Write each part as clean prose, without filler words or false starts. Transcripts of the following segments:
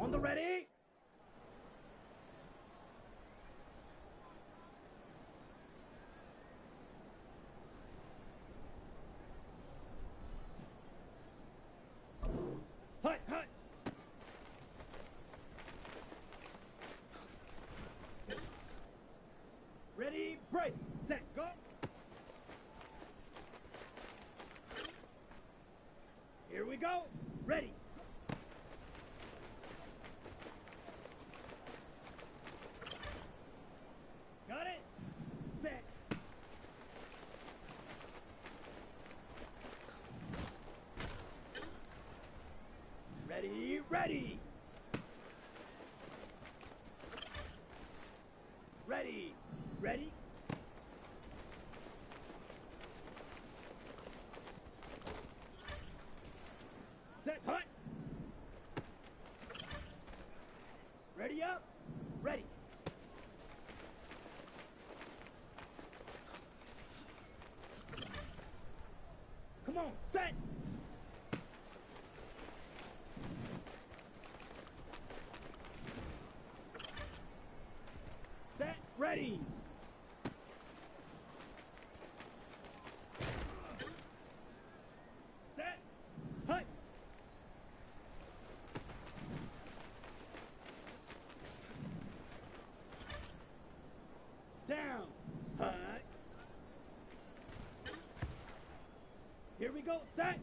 On the ready. Hut, hut. Ready, break, set, go. Here we go. Ready. Got it. Set. Ready, ready. Ready, ready. Set, hut. Ready up, ready. Come on, set. Set, ready. Set, hut. Down, hut. Here we go, set.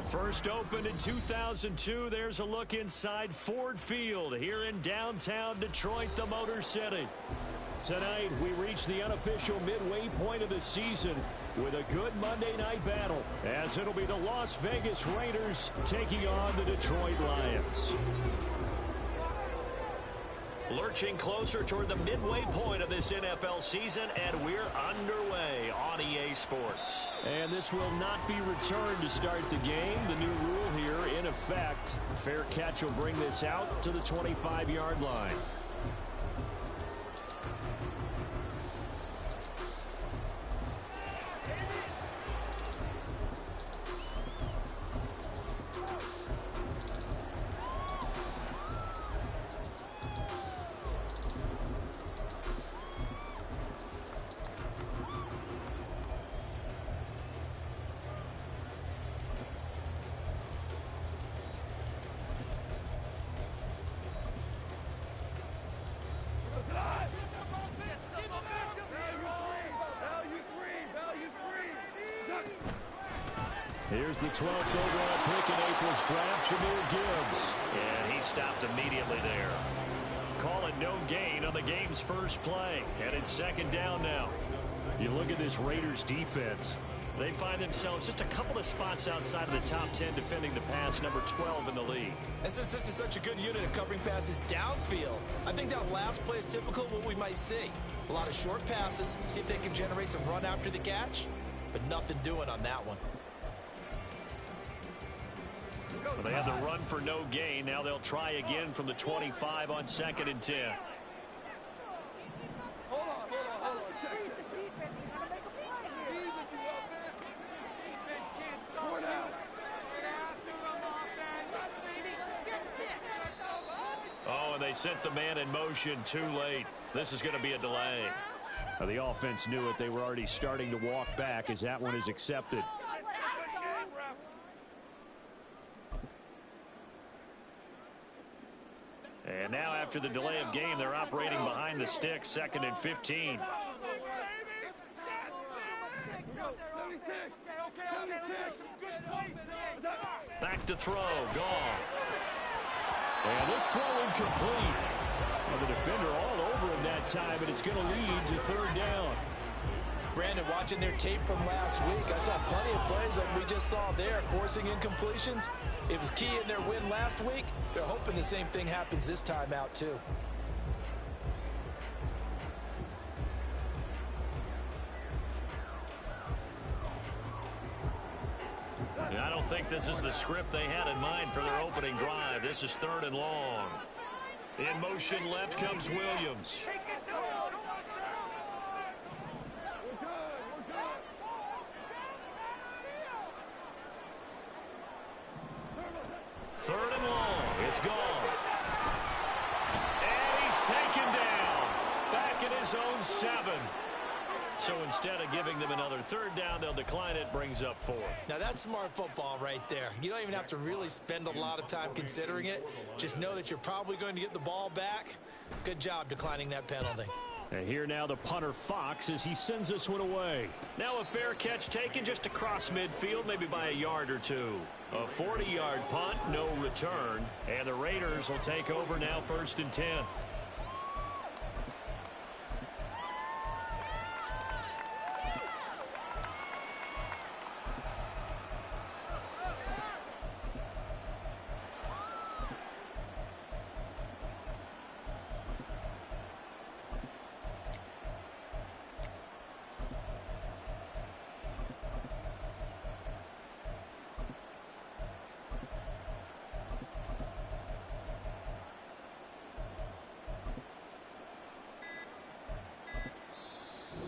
First opened in 2002, there's a look inside Ford Field here in downtown Detroit, the Motor City. Tonight, we reach the unofficial midway point of the season with a good Monday night battle, as it'll be the Las Vegas Raiders taking on the Detroit Lions. Lurching closer toward the midway point of this NFL season, and we're underway on EA Sports. And this will not be returned to start the game. The new rule here in effect. Fair catch will bring this out to the 25-yard line. Here's the 12th overall pick in April's draft, Jahmyr Gibbs. And he stopped immediately there. Call it no gain on the game's first play. And it's second down now. You look at this Raiders defense. They find themselves just a couple of spots outside of the top 10 defending the pass, number 12 in the league. And since this is such a good unit of covering passes downfield, I think that last play is typical of what we might see. A lot of short passes, see if they can generate some run after the catch, but nothing doing on that one. Well, they had the run for no gain. Now they'll try again from the 25 on 2nd and 10. Hold on. Freeze the defense. We gotta make a play here. Even you offense. Defense can't start out. Oh, and they sent the man in motion too late. This is going to be a delay. Now, the offense knew it. They were already starting to walk back as that one is accepted. And now after the delay of game, they're operating behind the sticks, 2nd and 15. Back to throw, Goff. And this throw incomplete. And the defender all over him that time, and it's going to lead to 3rd down. Brandon, watching their tape from last week, I saw plenty of plays like we just saw there, forcing incompletions. It was key in their win last week. They're hoping the same thing happens this time out, too. I don't think this is the script they had in mind for their opening drive. This is 3rd and long. In motion left comes Williams. Third and long. It's gone. And he's taken down. Back at his own 7. So instead of giving them another 3rd down, they'll decline it. Brings up 4. Now that's smart football right there. You don't even have to really spend a lot of time considering it. Just know that you're probably going to get the ball back. Good job declining that penalty. And here now the punter Fox as he sends this one away. Now a fair catch taken just across midfield, maybe by a yard or two. A 40-yard punt, no return. And the Raiders will take over now, 1st and 10.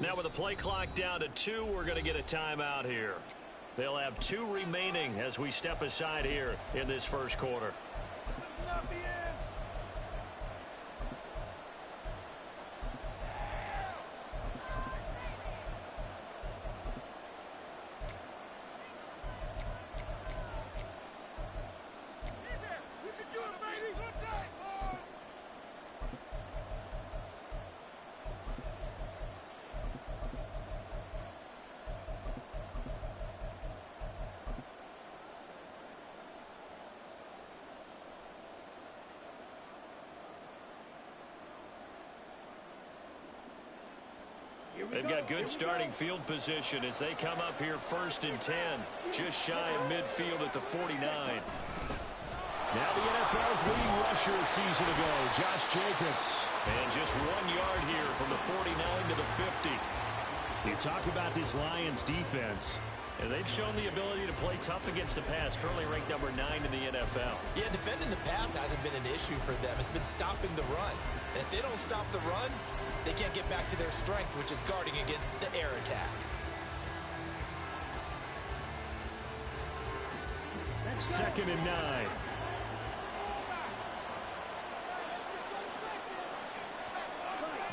Now with the play clock down to 2, we're going to get a timeout here. They'll have 2 remaining as we step aside here in this first quarter. They've got good starting field position as they come up here 1st and 10, just shy of midfield at the 49. Now the NFL's leading rusher a season ago, Josh Jacobs. And just 1 yard here from the 49 to the 50. You talk about this Lions defense. And they've shown the ability to play tough against the pass, currently ranked number 9 in the NFL. Yeah, defending the pass hasn't been an issue for them. It's been stopping the run. And if they don't stop the run, they can't get back to their strength, which is guarding against the air attack. 2nd and 9.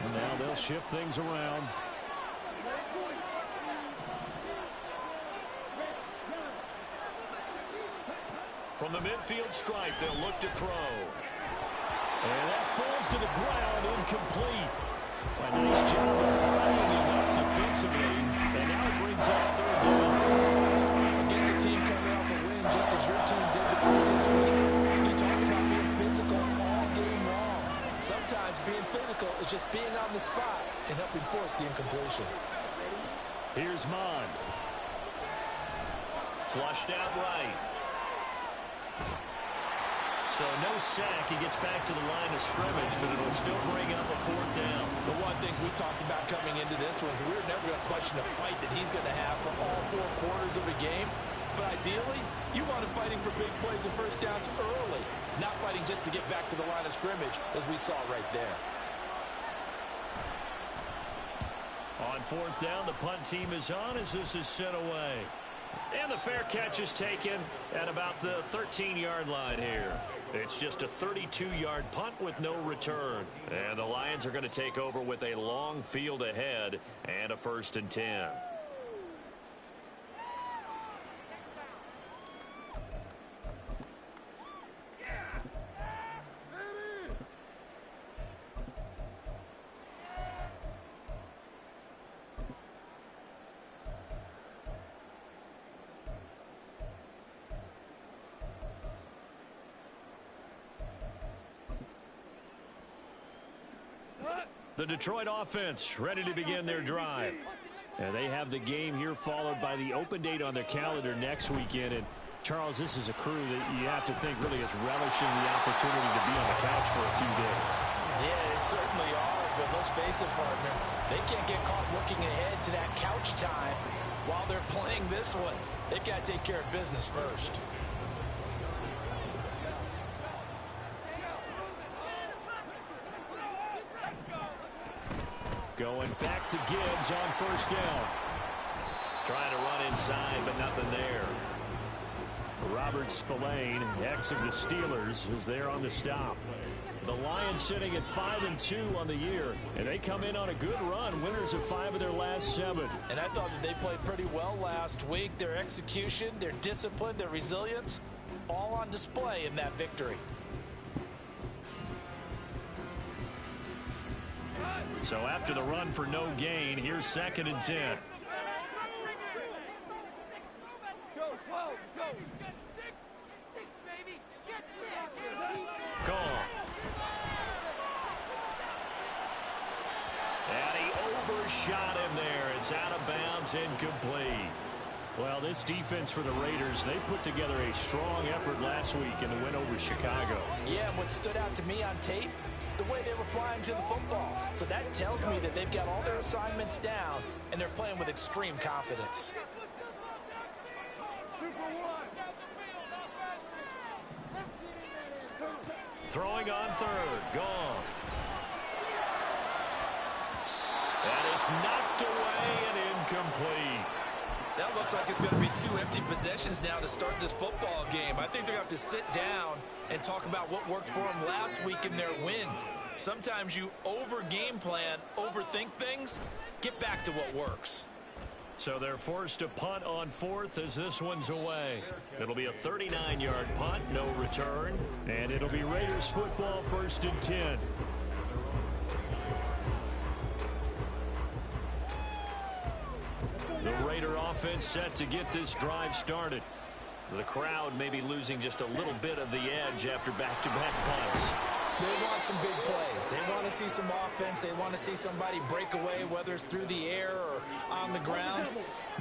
And now they'll shift things around. From the midfield stripe, they'll look to throw. And that falls to the ground, incomplete. A nice job of buying him up defensively. And now it brings up 3rd down. Against a team coming off a win, just as your team did the previous week. You talk about being physical all game long. Sometimes being physical is just being on the spot and helping force the incompletion. Here's Mond. Flushed out right. So no sack. He gets back to the line of scrimmage, but it'll still bring up a 4th down. The one thing we talked about coming into this was we're never going to question the fight that he's going to have for all 4 quarters of a game. But ideally, you want him fighting for big plays and first downs early, not fighting just to get back to the line of scrimmage, as we saw right there. On 4th down, the punt team is on as this is sent away. And the fair catch is taken at about the 13-yard line here. It's just a 32-yard punt with no return. And the Lions are going to take over with a long field ahead and a 1st and 10. The Detroit offense ready to begin their drive. And they have the game here followed by the open date on their calendar next weekend. And Charles, this is a crew that you have to think really is relishing the opportunity to be on the couch for a few days. Yeah, they certainly are, but let's face it, partner. They can't get caught looking ahead to that couch time while they're playing this one. They've got to take care of business first. Going back to Gibbs on 1st down. Trying to run inside, but nothing there. Robert Spillane, ex of the Steelers, is there on the stop. The Lions sitting at 5-2 on the year, and they come in on a good run, winners of 5 of their last 7. And I thought that they played pretty well last week. Their execution, their discipline, their resilience, all on display in that victory. So after the run for no gain, here's 2nd and 10. Go, 12, go. Get 6, baby. Get 6. Call. And he overshot him there. It's out of bounds, incomplete. Well, this defense for the Raiders, they put together a strong effort last week in the win over Chicago. Yeah, and what stood out to me on tape, the way they were flying to the football. So that tells me that they've got all their assignments down, and they're playing with extreme confidence. Throwing on 3rd, Goff. And it's knocked away and incomplete. That looks like it's going to be 2 empty possessions now to start this football game. I think they're going to have to sit down and talk about what worked for them last week in their win. Sometimes you over-game plan, overthink things, get back to what works. So they're forced to punt on 4th as this one's away. It'll be a 39-yard punt, no return. And it'll be Raiders football, 1st and 10. The Raider offense set to get this drive started. The crowd may be losing just a little bit of the edge after back-to-back punts. They want some big plays. They want to see some offense. They want to see somebody break away, whether it's through the air or on the ground.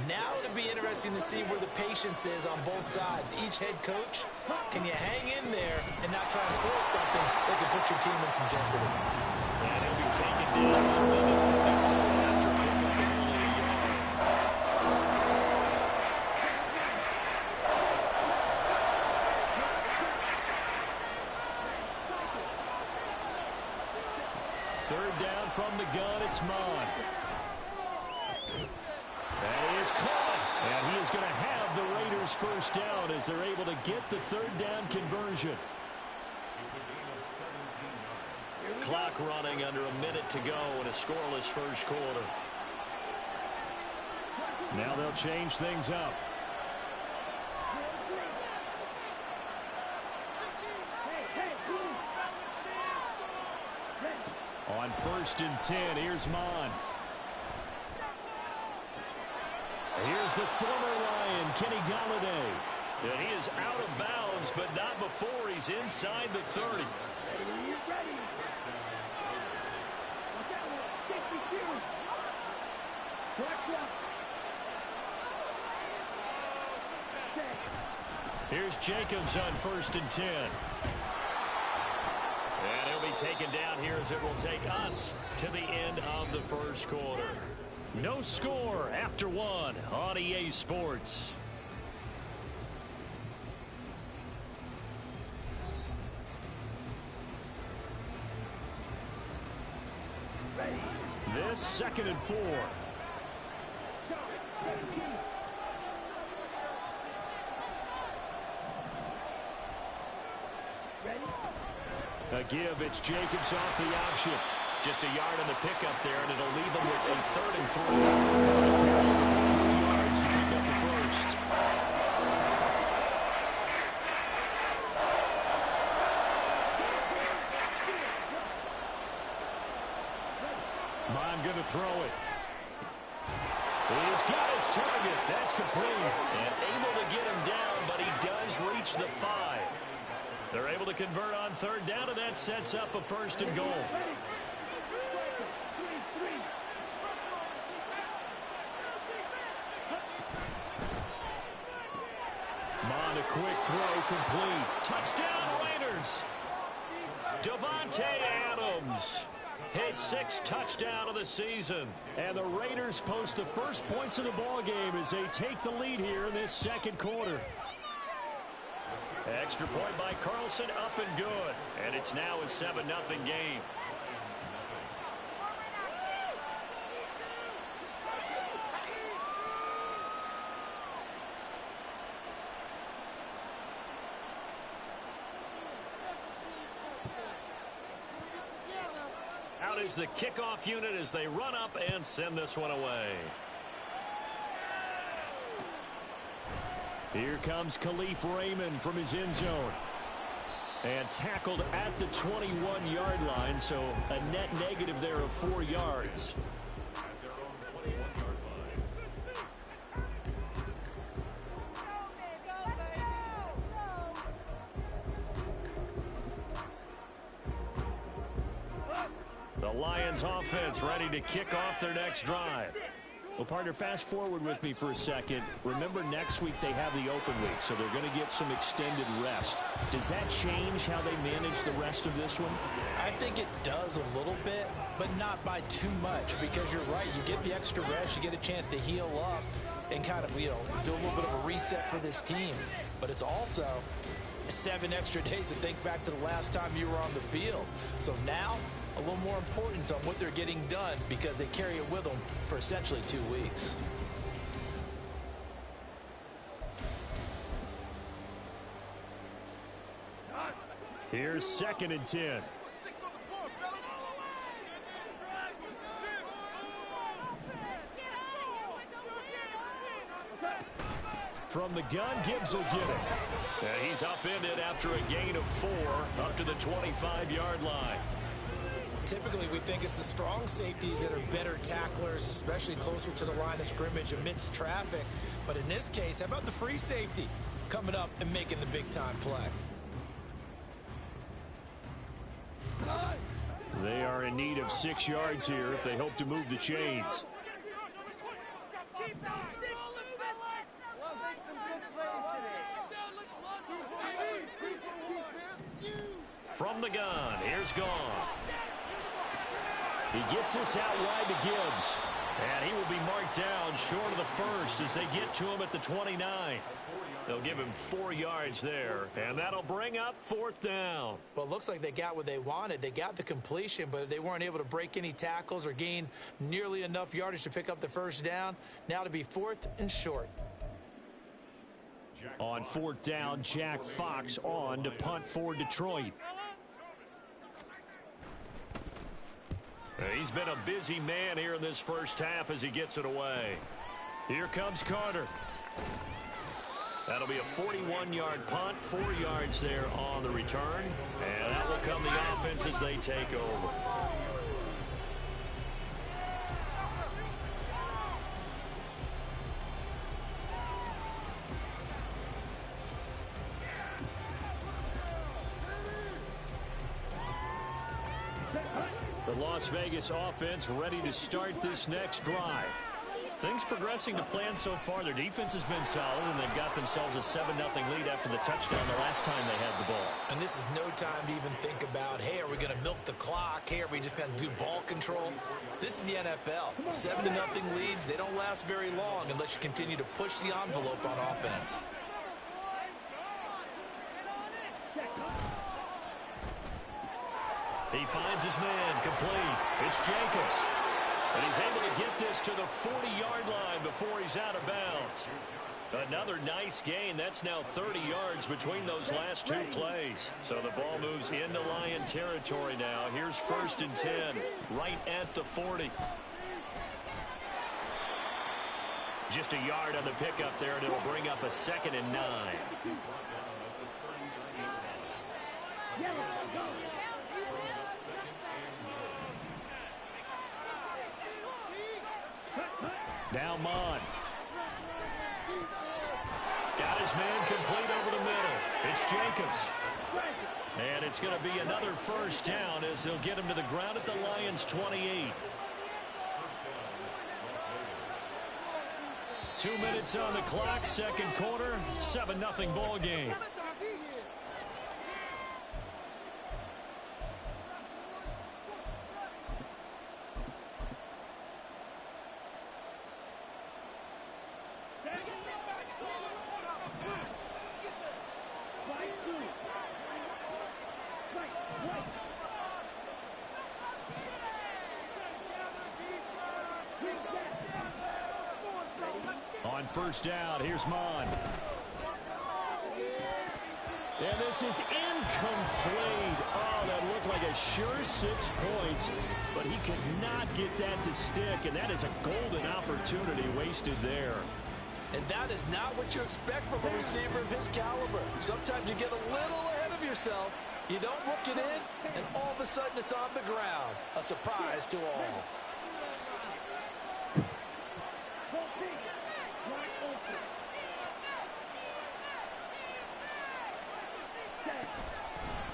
Now it'll be interesting to see where the patience is on both sides. Each head coach, can you hang in there and not try and force something that could put your team in some jeopardy? And he'll be taken down on the 44 after a pickup of only a yard. Third down from the gun, it's Mon. And he is caught. And he is going to have the Raiders first down as they're able to get the third down conversion. Clock running under a minute to go in a scoreless first quarter. Now they'll change things up. On 1st and 10, here's Mon. Here's the former Lion, Kenny Golladay. And he is out of bounds, but not before he's inside the 30. Here's Jacobs on 1st and 10. And he'll be taken down here as it will take us to the end of the first quarter. No score after one on EA Sports. This 2nd and 4. A give, it's Jacobs off the option. Just a yard in the pickup there, and it'll leave them with a 3rd and 3. 3 yards to pick up the first. Mon going to throw it. He's got his target. That's complete. And able to get him down, but he does reach the 5. They're able to convert on 3rd down, and that sets up a 1st and goal. Mon, a quick throw, complete. Touchdown, Raiders. Davante Adams, his 6th touchdown of the season. And the Raiders post the first points of the ball game as they take the lead here in this 2nd quarter. Extra point by Carlson, up and good. And it's now a 7-0 game. Out is the kickoff unit as they run up and send this one away. Here comes Khalif Raymond from his end zone. And tackled at the 21-yard line, so a net negative there of 4 yards. The Lions offense ready to kick off their next drive. Well, partner, fast forward with me for a second. Remember, next week they have the open week, so they're going to get some extended rest. Does that change how they manage the rest of this one? I think it does a little bit, but not by too much, because you're right. You get the extra rest, you get a chance to heal up and kind of, do a little bit of a reset for this team. But it's also 7 extra days to think back to the last time you were on the field. So now, a little more importance on what they're getting done because they carry it with them for essentially 2 weeks. Here's 2nd and 10. From the gun, Gibbs will get it. And he's upended after a gain of 4 up to the 25-yard line. Typically, we think it's the strong safeties that are better tacklers, especially closer to the line of scrimmage amidst traffic. But in this case, how about the free safety coming up and making the big-time play? in need of 6 yards here if they hope to move the chains. We'll make some good plays today. From the gun, here's Goff. He gets this out wide to Gibbs. And he will be marked down short of the first as they get to him at the 29. They'll give him 4 yards there, and that'll bring up 4th down. Well, it looks like they got what they wanted. They got the completion, but they weren't able to break any tackles or gain nearly enough yardage to pick up the first down. Now to be 4th and short. On 4th down, Jack Fox on to punt for Detroit. He's been a busy man here in this first half as he gets it away. Here comes Carter. That'll be a 41-yard punt, 4 yards there on the return. And that will come the offense as they take over. The Las Vegas offense ready to start this next drive. Things progressing to plan so far. Their defense has been solid, and they've got themselves a 7-0 lead after the touchdown the last time they had the ball. And this is no time to even think about, hey, are we going to milk the clock? Hey, are we just going to do ball control? This is the NFL. 7-0 leads, they don't last very long unless you continue to push the envelope on offense. He finds his man complete. It's Jacobs. And he's able to get this to the 40-yard line before he's out of bounds. Another nice gain. That's now 30 yards between those last 2 plays. So the ball moves into Lion territory now. Here's 1st and 10, right at the 40. Just a yard on the pickup there, and it'll bring up a 2nd and 9. Now Mon. Got his man complete over the middle. It's Jacobs. And it's going to be another first down as they'll get him to the ground at the Lions' 28. 2 minutes on the clock, second quarter, 7-0 ball game. On first down, here's Mon. And this is incomplete. Oh, that looked like a sure 6 points, but he could not get that to stick, and that is a golden opportunity wasted there. And that is not what you expect from a receiver of his caliber. Sometimes you get a little ahead of yourself. You don't look it in, and all of a sudden it's on the ground. A surprise to all.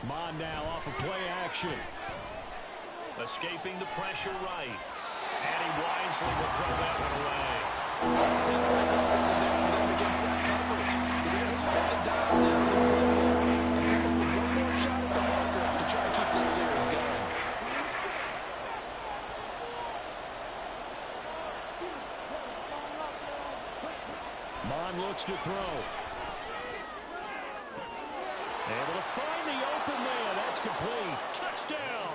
Mon now off of play action. Escaping the pressure right. And he wisely will throw that one away. Against that coverage. So they're going to spin the dial now. And come up with one more shot at the marker to try and keep this series going. Mon looks to throw. Able to find the open man. That's complete. Touchdown.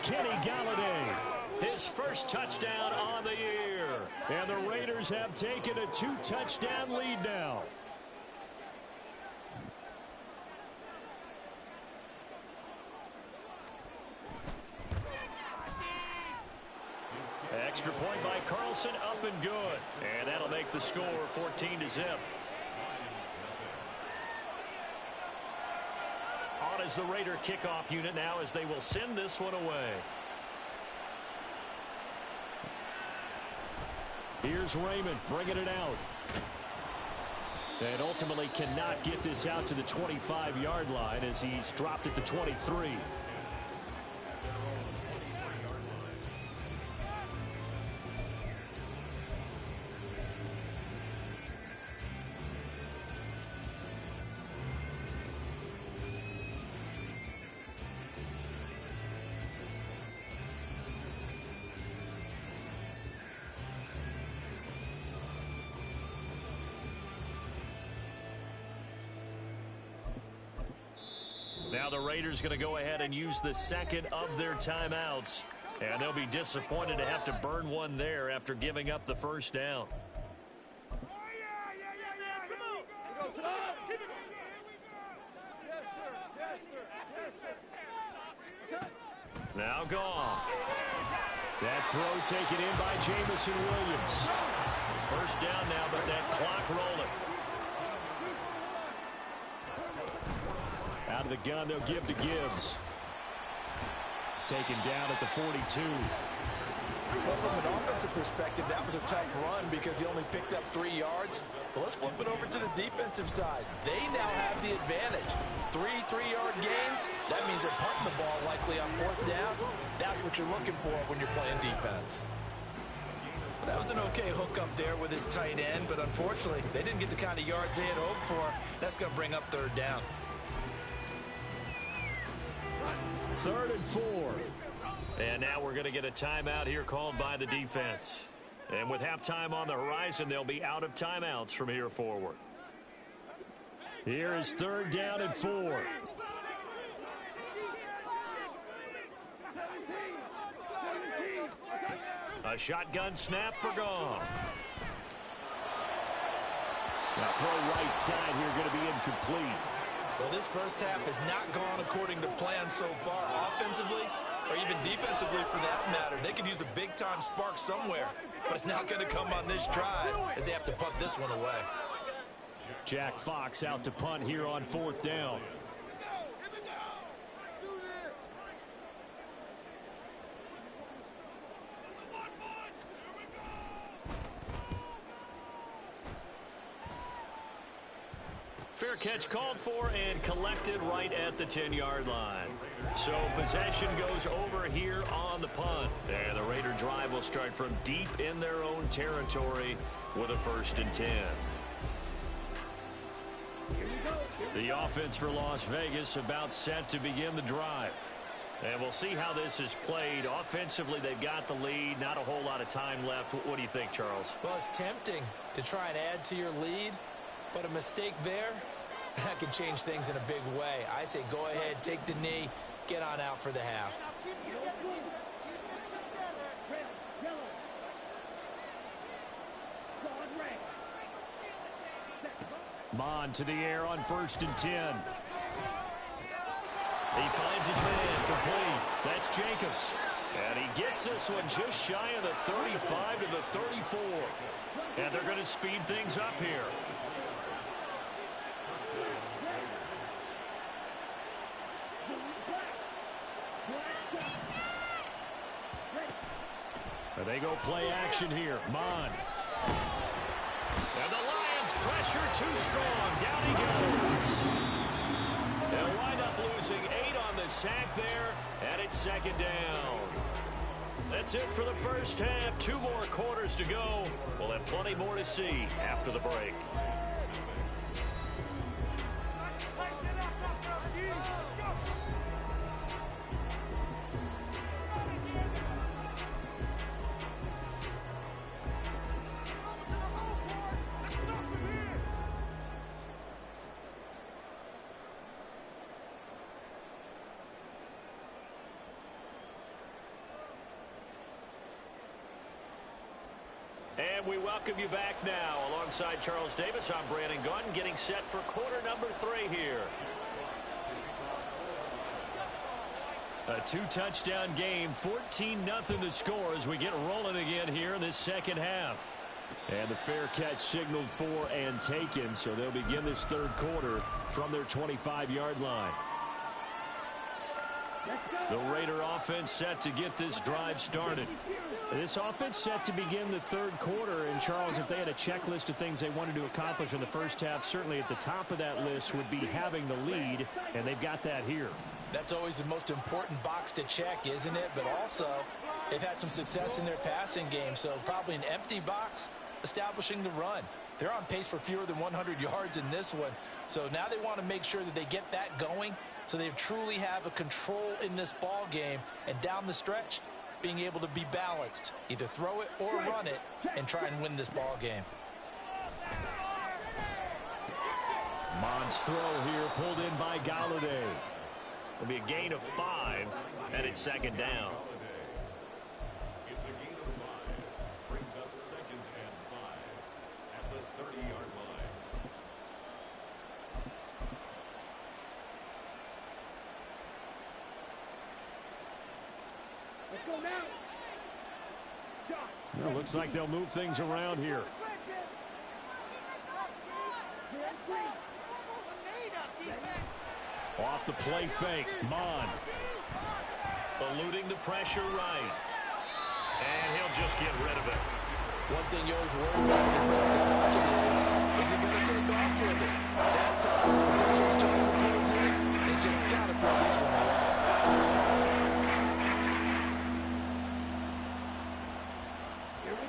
Kenny Galladay. His first touchdown on the year. And the Raiders have taken a 2-touchdown lead now. Extra point by Carlson, up and good. And that'll make the score 14-0. On as the Raider kickoff unit now as they will send this one away. Here's Raymond bringing it out. And ultimately cannot get this out to the 25-yard line as he's dropped at the 23. Now the Raiders going to go ahead and use the second of their timeouts. And they'll be disappointed to have to burn one there after giving up the first down. Now Goff. That throw taken in by Jamison Williams. First down now, but that clock rolling. Out of the gun, they'll give to Gibbs. Taken down at the 42. Well, from an offensive perspective, that was a tough run because he only picked up 3 yards. But let's flip it over to the defensive side. They now have the advantage. 3 3-yard gains, that means they're punting the ball likely on 4th down. That's what you're looking for when you're playing defense. That was an okay hook up there with his tight end, but unfortunately, they didn't get the kind of yards they had hoped for. That's going to bring up 3rd down. 3rd and 4. And now we're going to get a timeout here called by the defense. And with halftime on the horizon, they'll be out of timeouts from here forward. Here is 3rd down and 4. A shotgun snap for Goff. Now throw right side here, going to be incomplete. Well, this first half has not gone according to plan so far offensively or even defensively for that matter. They could use a big-time spark somewhere, but it's not going to come on this drive as they have to punt this one away. Jack Fox out to punt here on 4th down. Fair catch called for and collected right at the 10-yard line. So possession goes over here on the punt. And the Raider drive will start from deep in their own territory with a 1st and 10. The offense for Las Vegas about set to begin the drive. And we'll see how this is played. Offensively, they've got the lead. Not a whole lot of time left. What do you think, Charles? Well, it's tempting to try and add to your lead, but a mistake there, that could change things in a big way. I say go ahead, take the knee, get on out for the half. Mon to the air on 1st and 10. He finds his man complete. That's Jacobs. And he gets this one just shy of the 35 to the 34. And they're going to speed things up here. And they go play action here. Mon. And the Lions pressure too strong. Down he goes. They'll wind up losing 8 on the sack there, and it's 2nd down. That's it for the first half. 2 more quarters to go. We'll have plenty more to see after the break. And we welcome you back now. Alongside Charles Davis, I'm Brandon Gunn, getting set for quarter number 3 here. A 2-touchdown game, 14-0 the score as we get rolling again here in this second half. And the fair catch signaled for and taken, so they'll begin this 3rd quarter from their 25-yard line. The Raider offense set to get this drive started. This offense set to begin the 3rd quarter, and Charles, if they had a checklist of things they wanted to accomplish in the first half, certainly at the top of that list would be having the lead, and they've got that here. That's always the most important box to check, isn't it? But also, they've had some success in their passing game, so probably an empty box establishing the run. They're on pace for fewer than 100 yards in this one, so now they want to make sure that they get that going so they truly have a control in this ball game, and down the stretch, being able to be balanced, either throw it or run it, and try and win this ball game. Mon's throw here pulled in by Galladay. It'll be a gain of 5, and it's second down. It's a gain of 5. Brings up 2nd and 5 at the 30-yard line. Let's go now. Stop. Well, looks like they'll move things around here. Off the play fake, Mon. Eluding the pressure right. And he'll just get rid of it. One thing you always worry about in the pressure is he going to take off with it? That time, the pressure's starting to close in. It's just got to throw this one away.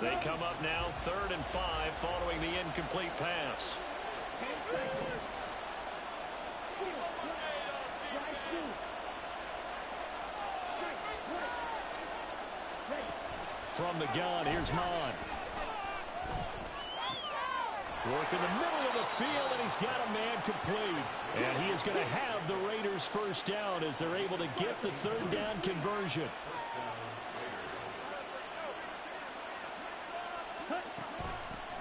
They come up now 3rd and 5 following the incomplete pass. From the gun, here's Mon. Work in the middle of the field, and he's got a man complete. And he is going to have the Raiders first down as they're able to get the 3rd down conversion.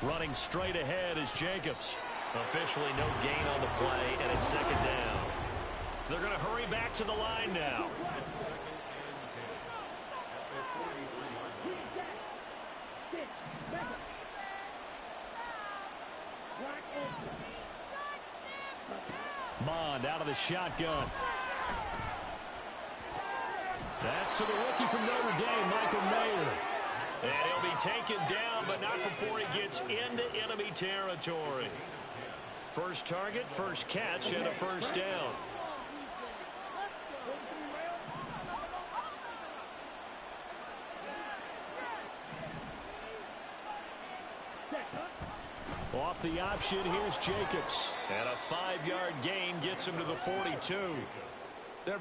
Running straight ahead is Jacobs. Officially no gain on the play, and it's 2nd down. They're going to hurry back to the line now. Mond out of the shotgun. That's to the rookie from Notre Dame, Michael Mayer. And he'll be taken down, but not before he gets into enemy territory. First target, first catch, and a first down. Off the option, here's Jacobs. And a 5-yard gain gets him to the 42. They're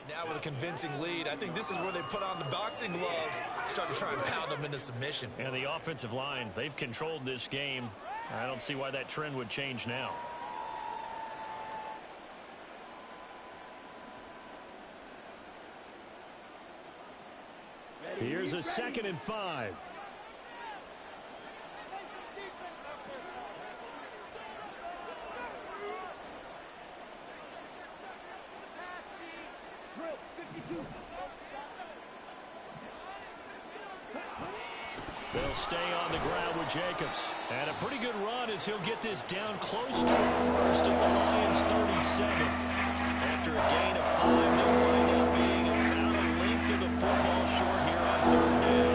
now with a convincing lead. I think this is where they put on the boxing gloves, start to try and pound them into submission. And the offensive line, they've controlled this game. I don't see why that trend would change now. Here's a 2nd and 5. They'll stay on the ground with Jacobs. And a pretty good run as he'll get this down close to a first at the Lions' 37. After a gain of 5, they'll wind up being about a length of the football short here on 3rd down.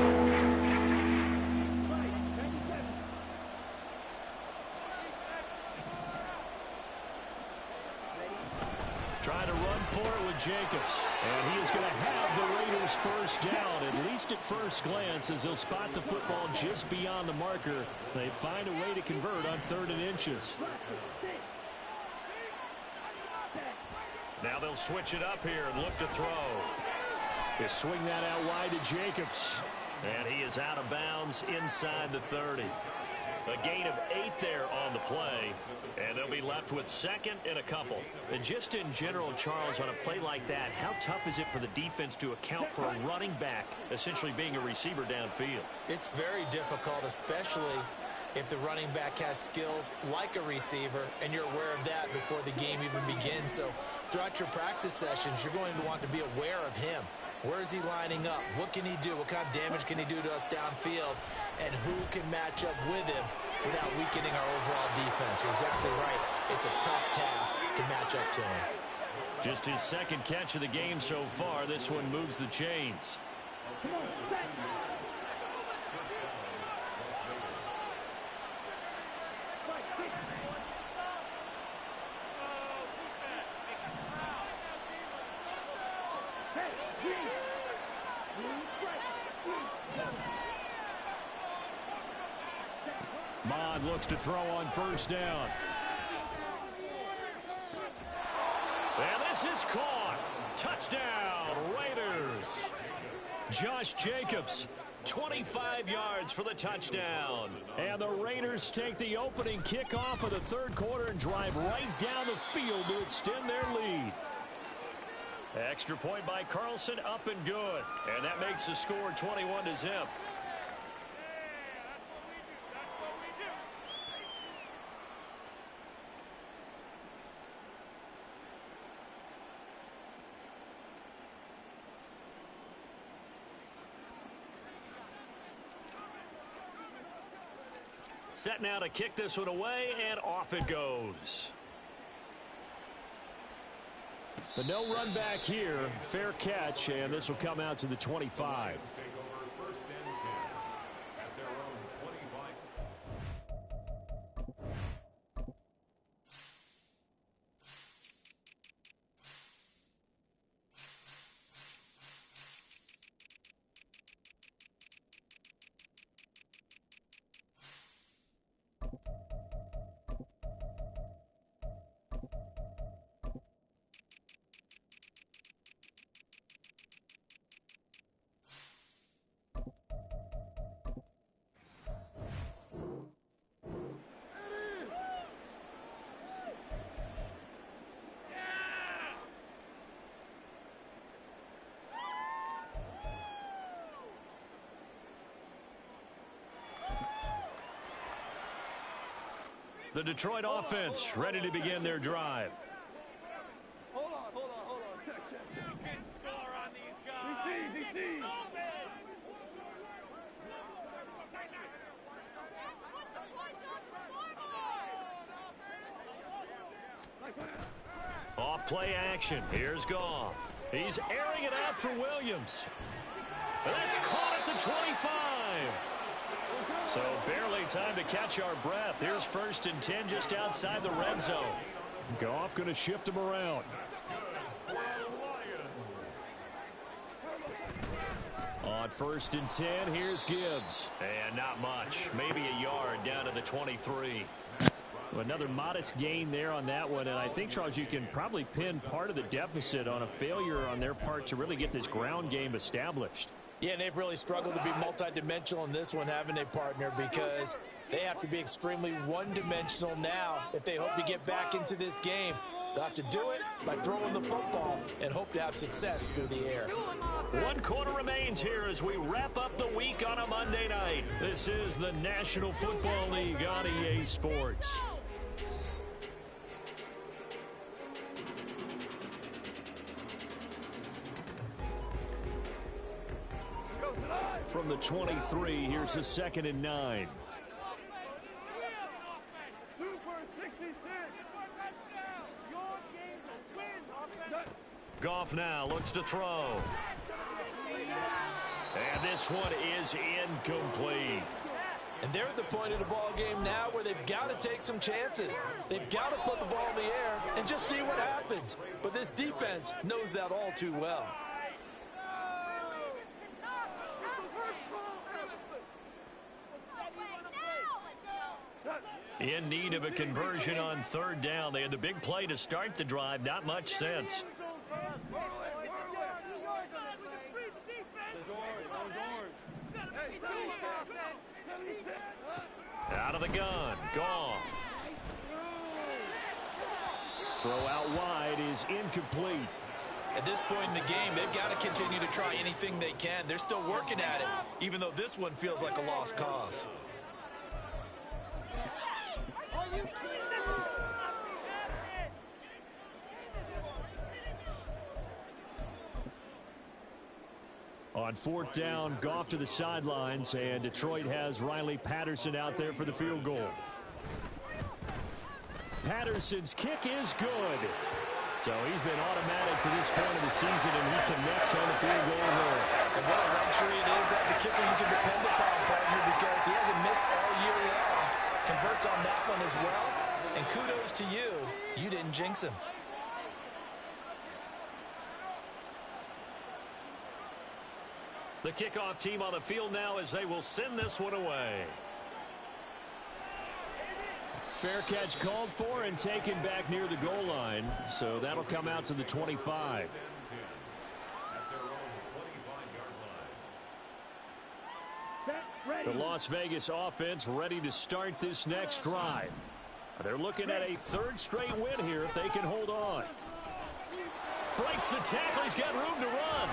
Trying to run for it with Jacobs. And he is going to have the Raiders first down, at least at first glance, as he'll spot the football just beyond the marker. They find a way to convert on 3rd and inches. Now they'll switch it up here and look to throw. They swing that out wide to Jacobs. And he is out of bounds inside the 30. A gain of 8 there on the play. And they'll be left with 2nd and a couple. And just in general, Charles, on a play like that, how tough is it for the defense to account for a running back essentially being a receiver downfield? It's very difficult, especially if the running back has skills like a receiver, and you're aware of that before the game even begins. So throughout your practice sessions, you're going to want to be aware of him. Where is he lining up? What can he do? What kind of damage can he do to us downfield? And who can match up with him without weakening our overall defense? You're exactly right. It's a tough task to match up to him. Just his 2nd catch of the game so far. This one moves the chains. Come on, set. Right, kick. Hey, green. Green, right. Mond looks to throw on first down. And this is caught. Touchdown, Raiders. Josh Jacobs, 25 yards for the touchdown. And the Raiders take the opening kickoff of the third quarter and drive right down the field to extend their lead. Extra point by Carlson, up and good. And that makes the score 21-0. Set now to kick this one away, and off it goes. But no run back here. Fair catch, and this will come out to the 25. The Detroit offense ready to begin their drive. Hold on. Check. You can score on these guys. DC. Off play action. Here's Goff. He's airing it out for Williams. That's caught at the 25. So barely time to catch our breath. Here's 1st and 10 just outside the red zone. Goff going to shift him around. On 1st and 10, here's Gibbs. And not much. Maybe a yard down to the 23. Another modest gain there on that one. And I think, Charles, you can probably pin part of the deficit on a failure on their part to really get this ground game established. Yeah, and they've really struggled to be multidimensional in this one, having a partner, because they have to be extremely one-dimensional now if they hope to get back into this game. They'll have to do it by throwing the football and hope to have success through the air. 1 quarter remains here as we wrap up the week on a Monday night. This is the National Football League on EA Sports. From the 23, here's the 2nd and 9. Goff now looks to throw. And this one is incomplete. And they're at the point of the ball game now where they've got to take some chances. They've got to put the ball in the air and just see what happens. But this defense knows that all too well. In need of a conversion on 3rd down. They had the big play to start the drive. Not much sense. Out of the gun. Goff. Throw out wide is incomplete. At this point in the game, they've got to continue to try anything they can. They're still working at it, even though this one feels like a lost cause. On 4th down, Goff to the sidelines, and Detroit has Riley Patterson out there for the field goal. Patterson's kick is good. So he's been automatic to this point of the season, and he connects on the field goal there. And what a luxury points on that one as well. And kudos to you. You didn't jinx him. The kickoff team on the field now as they will send this one away. Fair catch called for and taken back near the goal line. So that'll come out to the 25. The Las Vegas offense ready to start this next drive. They're looking at a third straight win here if they can hold on. Breaks the tackle. He's got room to run.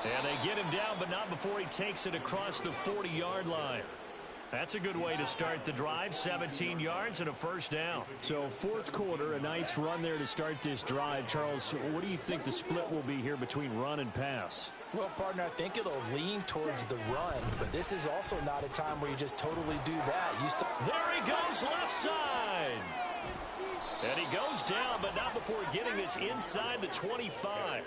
And they get him down, but not before he takes it across the 40-yard line. That's a good way to start the drive. 17 yards and a first down. So fourth quarter, a nice run there to start this drive. Charles, what do you think the split will be here between run and pass? Well, partner, I think it'll lean towards the run, but this is also not a time where you just totally do that. There he goes, left side. And he goes down, but not before getting this inside the 25.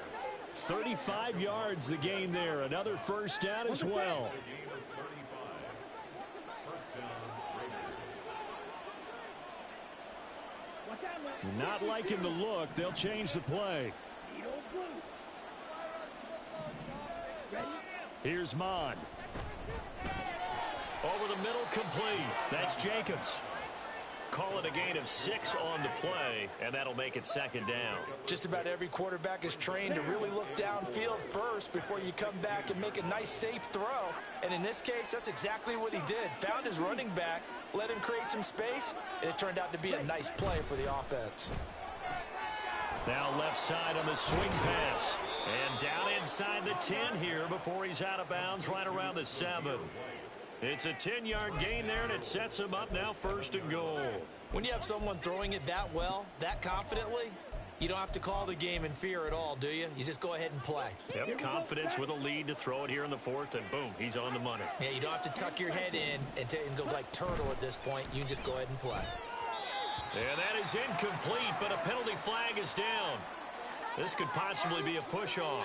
35 yards the gain there. Another first down as well. Not liking the look. They'll change the play. Here's Mon. Over the middle, complete. That's Jacobs. Call it a gain of 6 on the play, and that'll make it second down. Just about every quarterback is trained to really look downfield first before you come back and make a nice, safe throw. And in this case, that's exactly what he did. Found his running back, let him create some space, and it turned out to be a nice play for the offense. Now left side on the swing pass. And down inside the 10 here before he's out of bounds right around the 7. It's a 10-yard gain there, and it sets him up now first and goal. When you have someone throwing it that well, that confidently, you don't have to call the game in fear at all, do you? You just go ahead and play. Yep, confidence with a lead to throw it here in the fourth, and boom, he's on the money. Yeah, you don't have to tuck your head in and go like turtle at this point. You can just go ahead and play. And that is incomplete, but a penalty flag is down. This could possibly be a push-off.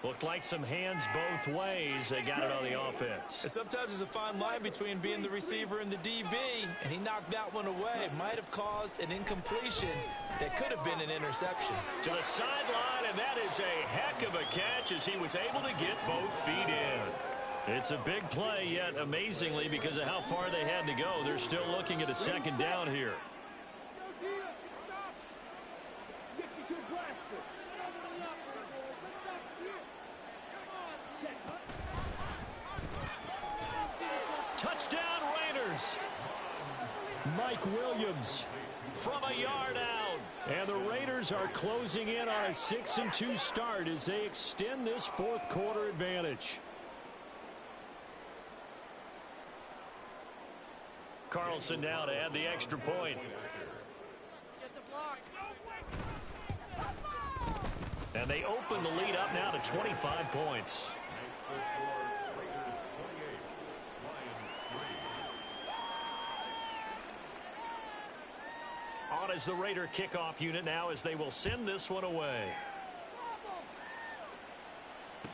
Looked like some hands both ways. They got it on the offense. And sometimes there's a fine line between being the receiver and the DB, and he knocked that one away. It might have caused an incompletion that could have been an interception. To the sideline, and that is a heck of a catch as he was able to get both feet in. It's a big play, yet amazingly, because of how far they had to go, they're still looking at a second down here. Touchdown Raiders. Mike Williams from a yard out. And the Raiders are closing in on a 6-2 start as they extend this fourth quarter advantage. Carlson now to add the extra point. And they open the lead up now to 25 points. On as the Raider kickoff unit now as they will send this one away.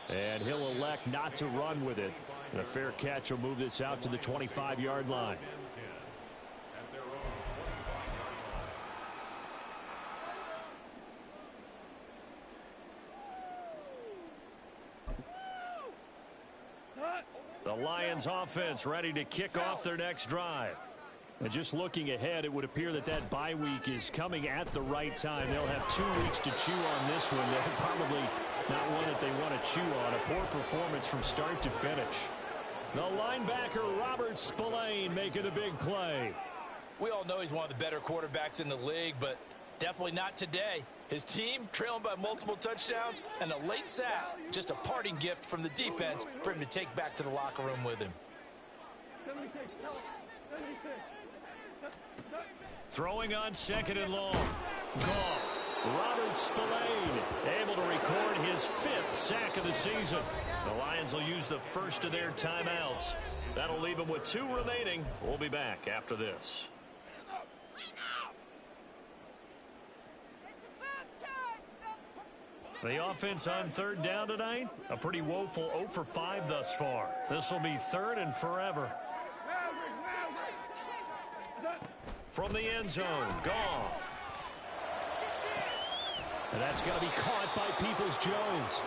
And he'll elect not to run with it. And a fair catch will move this out to the 25-yard line. The Lions offense ready to kick off their next drive. And just looking ahead, it would appear that that bye week is coming at the right time. They'll have 2 weeks to chew on this one. They're probably not one that they want to chew on. A poor performance from start to finish. The linebacker, Robert Spillane, making a big play. We all know he's one of the better quarterbacks in the league, but definitely not today. His team trailing by multiple touchdowns and a late sack. Just a parting gift from the defense for him to take back to the locker room with him. Throwing on second and long. Goff. Robert Spillane able to record his 5th sack of the season. The Lions will use the first of their timeouts. That'll leave them with 2 remaining. We'll be back after this. The offense on third down tonight, a pretty woeful 0 for 5 thus far. This will be 3rd and forever. From the end zone, Goff. And that's going to be caught by Peoples-Jones.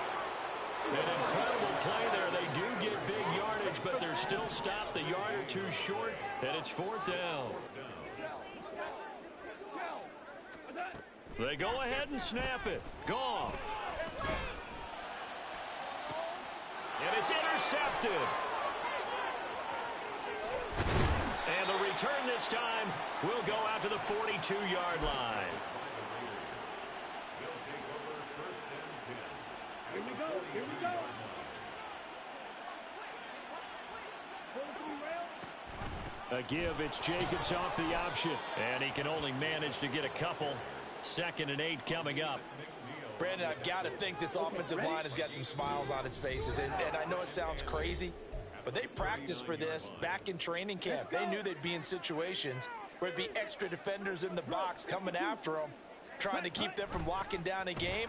An incredible play there. They do get big yardage, but they're still stopped a yard or two short, and it's 4th down. They go ahead and snap it. Goff. And it's intercepted. And the return this time will go out to the 42-yard line. Here we go. Here we go. A give. It's Jacobs off the option. And he can only manage to get a couple. 2nd and 8 coming up. Brandon, I've got to think this offensive line has got some smiles on its faces. And I know it sounds crazy, but they practiced for this back in training camp. They knew they'd be in situations where it'd be extra defenders in the box coming after them, trying to keep them from locking down a game.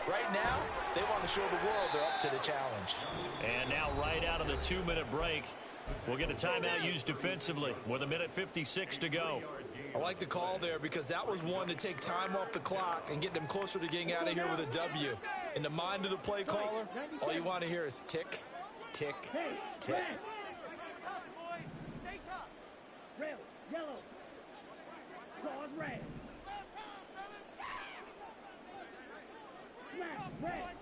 Right now, they want to show the world they're up to the challenge. And now right out of the 2-minute break, we'll get a timeout used defensively with 1:56 to go. I like the call there because that was one to take time off the clock and get them closer to getting out of here with a W. In the mind of the play caller, all you want to hear is tick, tick, tick. Red, yellow, squad red. Smash, red.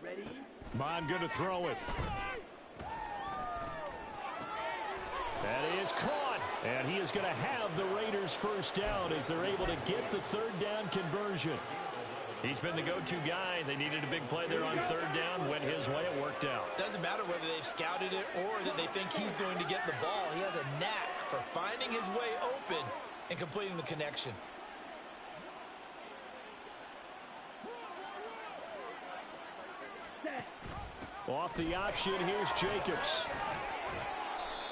Ready? Mon going to throw it. That is caught. And he is going to have the Raiders first down as they're able to get the 3rd down conversion. He's been the go-to guy. They needed a big play there on 3rd down. Went his way. It worked out. Doesn't matter whether they've scouted it or that they think he's going to get the ball. He has a knack for finding his way open and completing the connection. Off the option, here's Jacobs.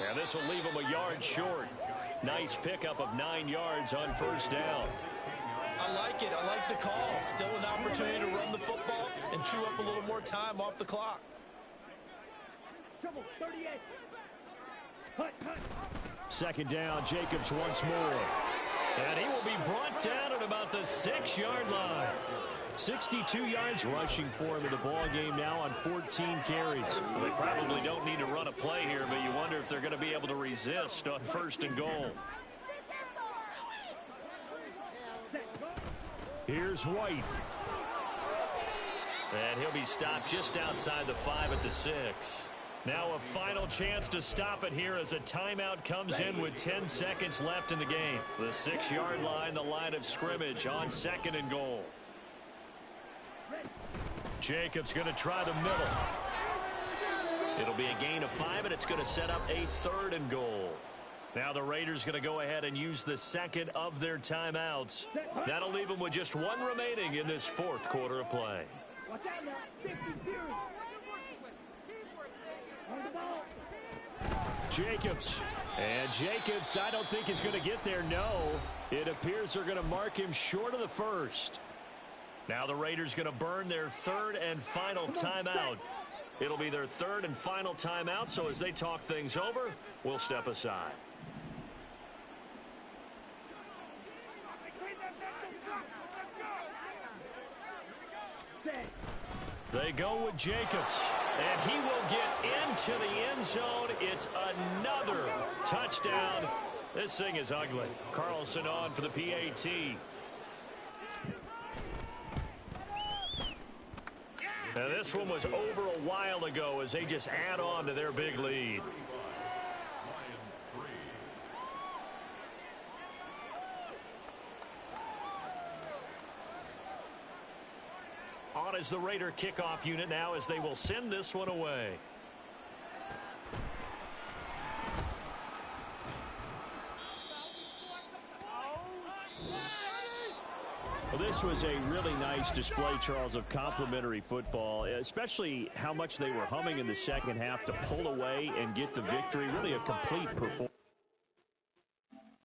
And this will leave him a yard short. Nice pickup of 9 yards on 1st down. I like it. I like the call. Still an opportunity to run the football and chew up a little more time off the clock. Trouble, 38. Cut. 2nd down, Jacobs once more. And he will be brought down at about the 6-yard line. 62 yards rushing for him in the ball game now on 14 carries. So they probably don't need to run a play here, but you wonder if they're going to be able to resist on 1st and goal. Here's White. And he'll be stopped just outside the 5 at the 6. Now a final chance to stop it here as a timeout comes in with 10 seconds left in the game. The 6-yard line, the line of scrimmage on 2nd and goal. Jacobs going to try the middle. It'll be a gain of 5, and it's going to set up a 3rd and goal. Now the Raiders going to go ahead and use the 2nd of their timeouts. That'll leave them with just 1 remaining in this 4th quarter of play. Watch out now. 50 series. On the ball. Jacobs. And Jacobs, I don't think is going to get there. No. It appears they're going to mark him short of the 1st. Now the Raiders going to burn their 3rd and final timeout. It'll be their 3rd and final timeout, so as they talk things over, we'll step aside. They go with Jacobs, and he will get into the end zone. It's another touchdown. This thing is ugly. Carlson on for the PAT. Now this one was over a while ago as they just add on to their big lead. On is the Raider kickoff unit now as they will send this one away. Well, this was a really nice display, Charles, of complimentary football, especially how much they were humming in the second half to pull away and get the victory. Really a complete performance.